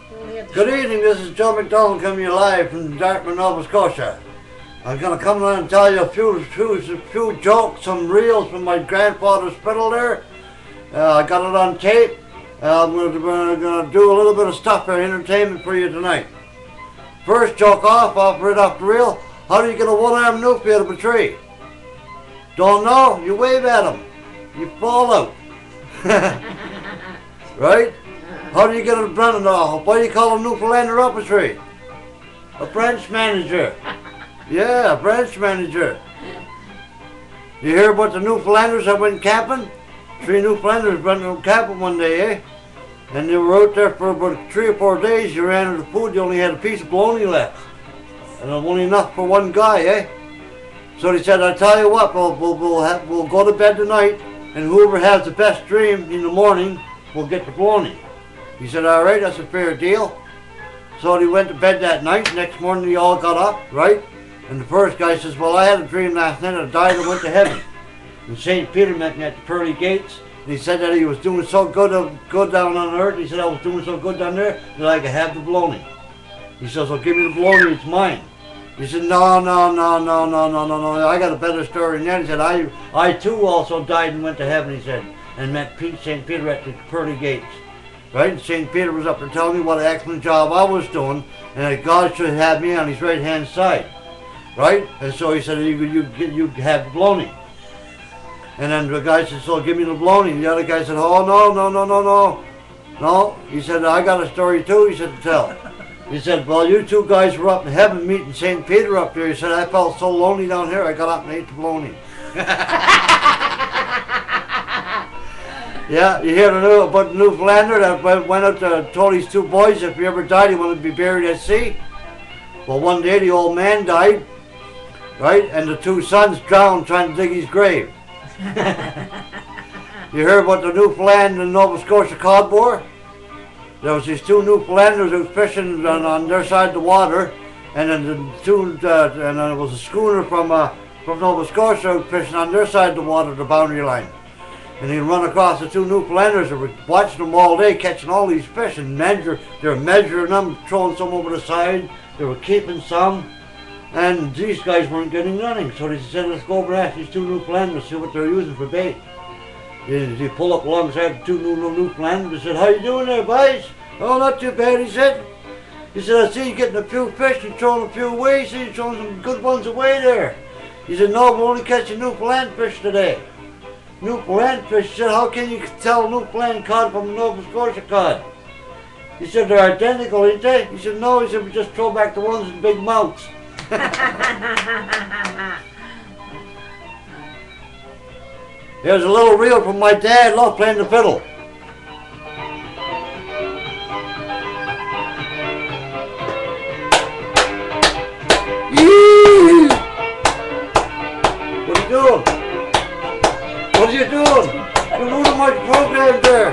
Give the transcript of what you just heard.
Good evening, this is Joe McDonald coming to you live from Dartmouth, Nova Scotia. I'm going to come around and tell you a few jokes, some reels from my grandfather's fiddle there. I got it on tape. We're going to do a little bit of stuff for entertainment for you tonight. First joke right off the reel. How do you get a one-armed newfie out of a tree? Don't know? You wave at him. You fall out. Right? How do you get a Brennan off? Why do you call a Newfoundlander up a tree? A branch manager. Yeah, a branch manager. You hear about the Newfoundlanders that went camping? 3 Newfoundlanders went camping one day, eh? And they were out there for about 3 or 4 days. You ran out of food, you only had a piece of bologna left. And only enough for one guy, eh? So they said, I'll tell you what, we'll go to bed tonight, and whoever has the best dream in the morning will get the bologna. He said, all right, that's a fair deal. So they went to bed that night. Next morning they all got up, right? And the first guy says, well, I had a dream last night. I died and went to heaven. And St. Peter met me at the pearly gates. And he said that he was doing so good down on earth. He said, I was doing so good down there that I could have the bologna. He says, well, give me the bologna, it's mine. He said, no, I got a better story than that. He said, I too also died and went to heaven, he said, and met St. Peter at the pearly gates. Right? And St. Peter was up there telling me what an excellent job I was doing, and that God should have me on his right hand side. Right? And so he said, you have the bologna. And then the guy said, so give me the bologna. And the other guy said, oh, no. He said, I got a story too, he said, to tell. He said, well, you 2 guys were up in heaven meeting St. Peter up there. He said, I felt so lonely down here, I got up and ate the bologna. Yeah, you hear about the Newfoundlander that went out to told his 2 boys if he ever died he wanted to be buried at sea. Well, one day the old man died, right, and the 2 sons drowned trying to dig his grave. You hear about the Newfoundland and Nova Scotia cod war? There was these 2 Newfoundlanders who was fishing on their side of the water, and then and then it was a schooner from Nova Scotia who was fishing on their side of the water, the boundary line. And he'd run across the 2 Newfoundlanders and were watching them all day, catching all these fish, and they were measuring them, throwing some over the side, they were keeping some, and these guys weren't getting nothing. So they said, let's go over and ask these 2 Newfoundlanders, see what they're using for bait. He pulled up alongside the 2 Newfoundlanders and said, how you doing there, boys? Oh, not too bad, he said. He said, I see you getting a few fish and throwing a few away, see you throwing some good ones away there. He said, no, we're only catching Newfoundland fish today. Newfoundland fish? He said, how can you tell Newfoundland cod from Nova Scotia cod? He said, they're identical, ain't they? He said, no, he said, we just throw back the ones with big mouths. Here's a little reel from my dad, loved playing the fiddle. What are you doing? What are you doing? You're ruining my program there.